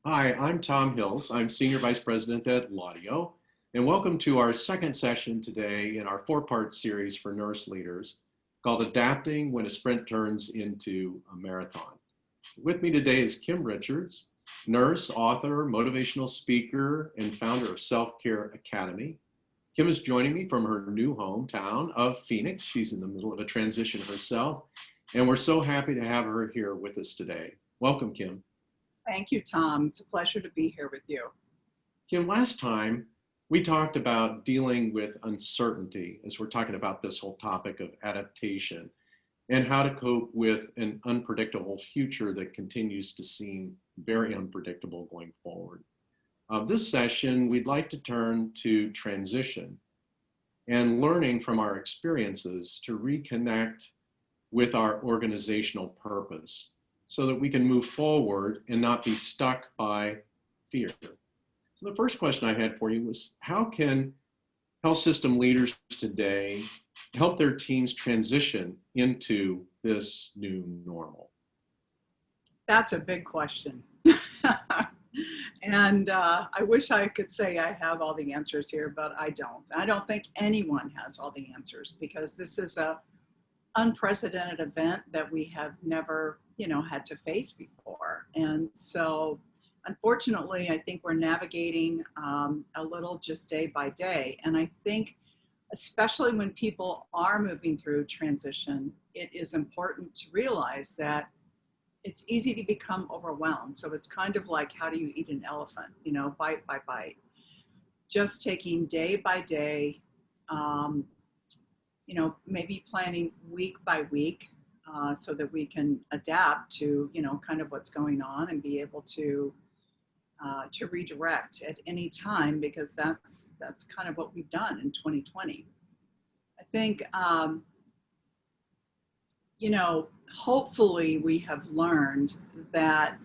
Hi, I'm Tom Hills. I'm Senior Vice President at Laudio, and welcome to our second session today in our four-part series for nurse leaders called Adapting When a Sprint Turns into a Marathon. With me today is Kim Richards, nurse, author, motivational speaker, and founder of SelfCare Academy. Kim is joining me from her new hometown of Phoenix. She's in the middle of a transition herself, and we're so happy to have her here with us today. Welcome, Kim. Thank you, Tom. It's a pleasure to be here with you. Kim, last time we talked about dealing with uncertainty as we're talking about this whole topic of adaptation and how to cope with an unpredictable future that continues to seem very unpredictable going forward. This session, we'd like to turn to transition and learning from our experiences to reconnect with our organizational purpose so that we can move forward and not be stuck by fear. So the first question I had for you was, how can health system leaders today help their teams transition into this new normal? That's a big question. And I wish I could say I have all the answers here, but I don't. I don't think anyone has all the answers because this is a unprecedented event that we have never, had to face before. And so, unfortunately, I think we're navigating a little just day by day. And I think, especially when people are moving through transition, it is important to realize that it's easy to become overwhelmed. So it's kind of like, how do you eat an elephant? Bite by bite. Just taking day by day, maybe planning week by week so that we can adapt to, kind of what's going on and be able to redirect at any time, because that's kind of what we've done in 2020. I think, hopefully we have learned that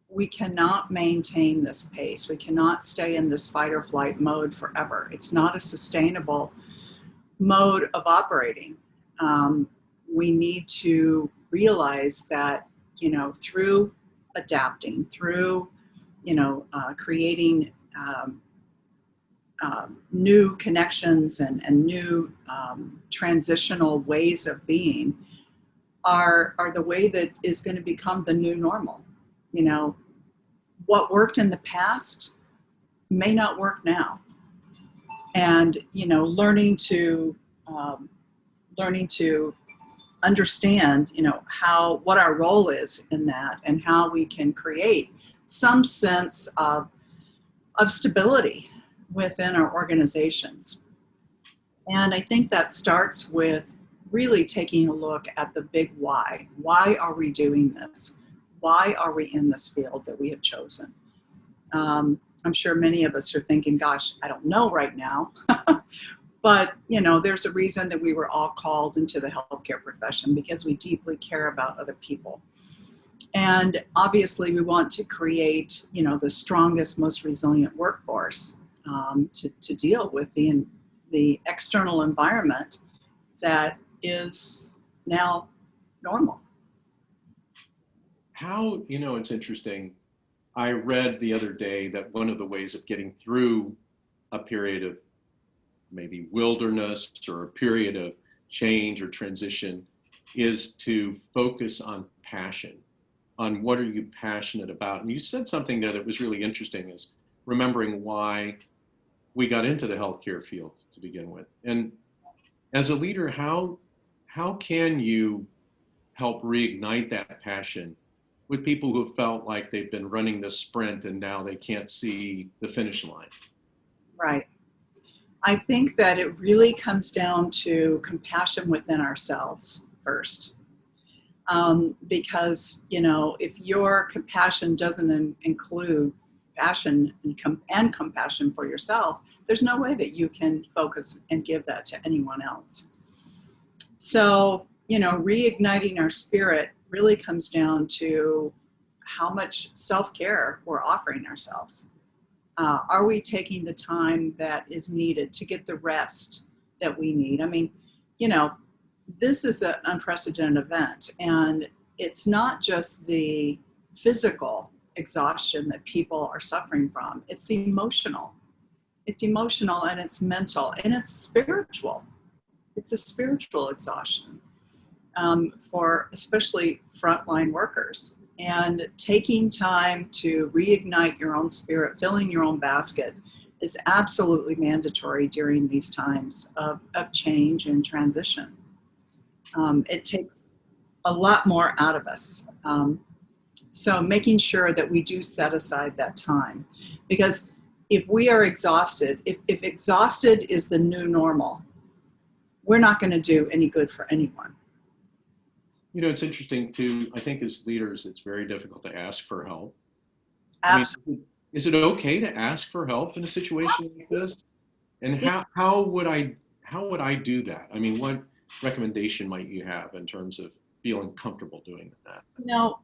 we cannot maintain this pace. We cannot stay in this fight or flight mode forever. It's not a sustainable mode of operating. We need to realize that, through adapting, through, creating new connections and new transitional ways of being are the way that is going to become the new normal. What worked in the past may not work now. And, learning to understand, what our role is in that and how we can create some sense of stability within our organizations. And I think that starts with really taking a look at the big why. Why are we doing this? Why are we in this field that we have chosen? I'm sure many of us are thinking, gosh, I don't know right now. But, there's a reason that we were all called into the healthcare profession, because we deeply care about other people. And obviously we want to create, the strongest, most resilient workforce to deal with the external environment that is now normal. How, it's interesting. I read the other day that one of the ways of getting through a period of maybe wilderness or a period of change or transition is to focus on passion, on what are you passionate about. And you said something there that was really interesting, is remembering why we got into the healthcare field to begin with. And as a leader, how can you help reignite that passion with people who have felt like they've been running this sprint and now they can't see the finish line? Right. I think that it really comes down to compassion within ourselves first. Because, if your compassion doesn't include passion and compassion for yourself, there's no way that you can focus and give that to anyone else. So, reigniting our spirit really comes down to how much self-care we're offering ourselves. Are we taking the time that is needed to get the rest that we need? I mean, this is an unprecedented event, and it's not just the physical exhaustion that people are suffering from. It's emotional. It's emotional and it's mental and it's spiritual. It's a spiritual exhaustion for especially frontline workers. And taking time to reignite your own spirit, filling your own basket, is absolutely mandatory during these times of change and transition. It takes a lot more out of us. So making sure that we do set aside that time. Because if we are exhausted, if exhausted is the new normal, we're not going to do any good for anyone. You know, it's interesting too. I think as leaders, it's very difficult to ask for help. Absolutely. I mean, is it okay to ask for help in a situation like this? And Yeah. how would I do that? I mean, what recommendation might you have in terms of feeling comfortable doing that? You know,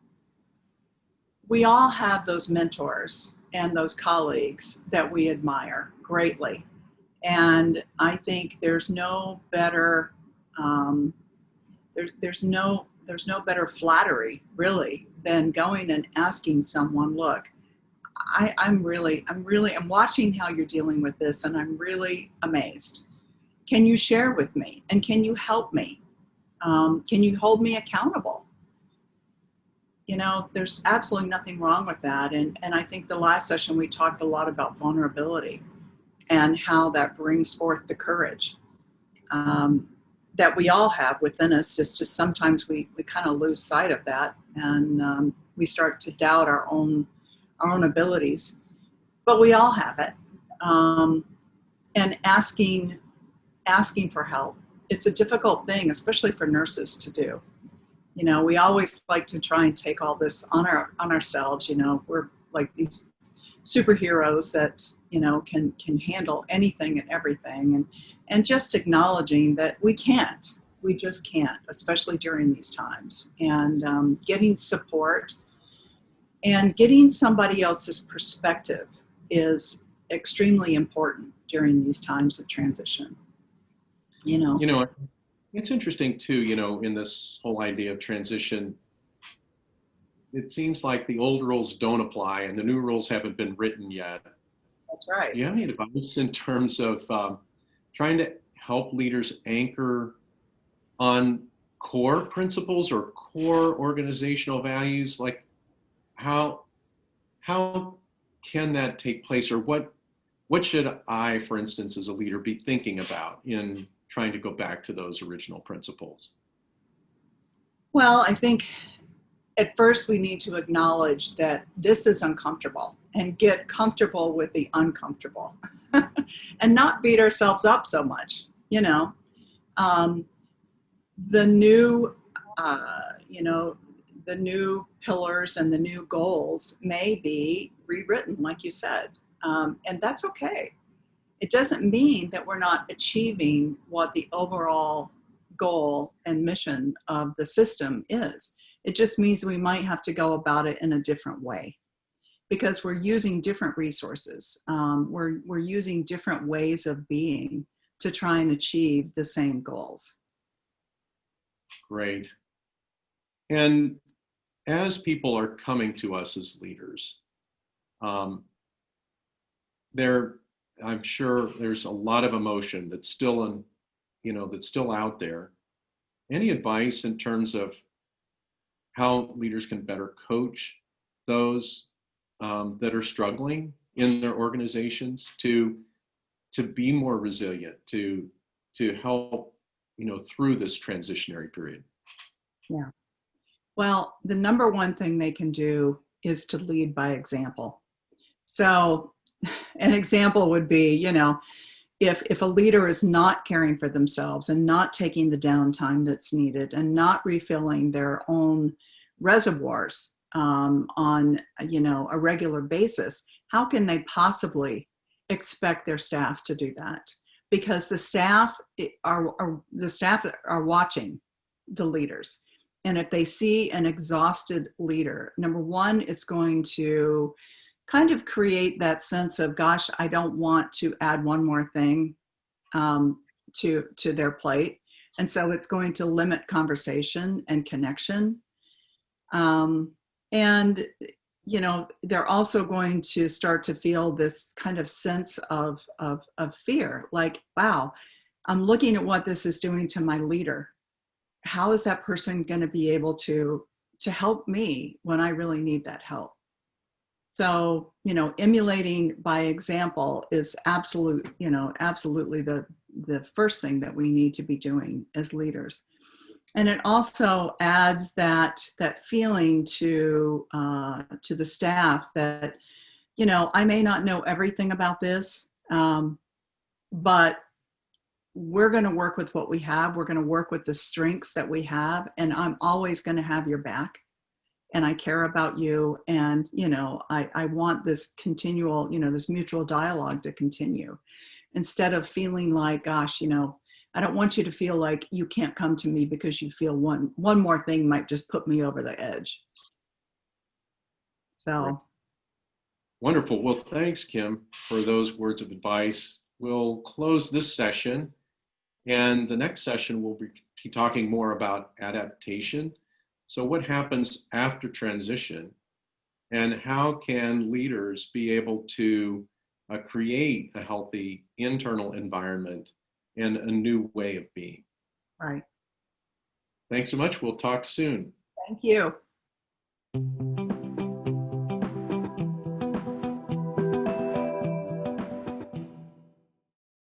we all have those mentors and those colleagues that we admire greatly. And I think there's no better there's no better flattery really than going and asking someone, look, I'm watching how you're dealing with this and I'm really amazed. Can you share with me? And can you help me? Can you hold me accountable? You know, there's absolutely nothing wrong with that. And I think the last session we talked a lot about vulnerability and how that brings forth the courage that we all have within us. It's just sometimes we kind of lose sight of that, and we start to doubt our own abilities. But we all have it, and asking for help. It's a difficult thing, especially for nurses to do. You know, we always like to try and take all this on ourselves. You know, we're like these superheroes that, you know, can handle anything and everything, and just acknowledging that we just can't, especially during these times, and getting support and getting somebody else's perspective is extremely important during these times of transition. You know, It's interesting too, you know, in this whole idea of transition, it seems like the old rules don't apply and the new rules haven't been written yet. that's right. Do you have any advice in terms of trying to help leaders anchor on core principles or core organizational values? Like how can that take place, or what should I, for instance, as a leader, be thinking about in trying to go back to those original principles? Well, I think at first we need to acknowledge that this is uncomfortable and get comfortable with the uncomfortable and not beat ourselves up so much. You know, the new, the new pillars and the new goals may be rewritten, like you said, and that's okay. It doesn't mean that we're not achieving what the overall goal and mission of the system is. It just means we might have to go about it in a different way because we're using different resources. We're using different ways of being to try and achieve the same goals. Great. And as people are coming to us as leaders, I'm sure there's a lot of emotion that's still that's still out there. Any advice in terms of how leaders can better coach those that are struggling in their organizations to be more resilient, to help, through this transitionary period? Yeah. Well, the number one thing they can do is to lead by example. So an example would be, if a leader is not caring for themselves and not taking the downtime that's needed and not refilling their own reservoirs on, a regular basis, how can they possibly expect their staff to do that? Because the staff are watching the leaders. And if they see an exhausted leader, number one, it's going to kind of create that sense of, gosh, I don't want to add one more thing to their plate. And so it's going to limit conversation and connection. And you know, they're also going to start to feel this kind of sense of fear, like, wow, I'm looking at what this is doing to my leader. How is that person going to be able to help me when I really need that help? So, you know, emulating by example is absolutely the first thing that we need to be doing as leaders. And it also adds that feeling to the staff that, you know, I may not know everything about this, but we're going to work with what we have. We're going to work with the strengths that we have, and I'm always going to have your back. And I care about you. And, you know, I want this continual, you know, this mutual dialogue to continue instead of feeling like, gosh, you know, I don't want you to feel like you can't come to me because you feel one more thing might just put me over the edge. Great. So, Wonderful. Well, thanks, Kim, for those words of advice. We'll close this session, and the next session we'll be talking more about adaptation. So what happens after transition, and how can leaders be able to create a healthy internal environment and a new way of being? right. Thanks so much. We'll talk soon. Thank you.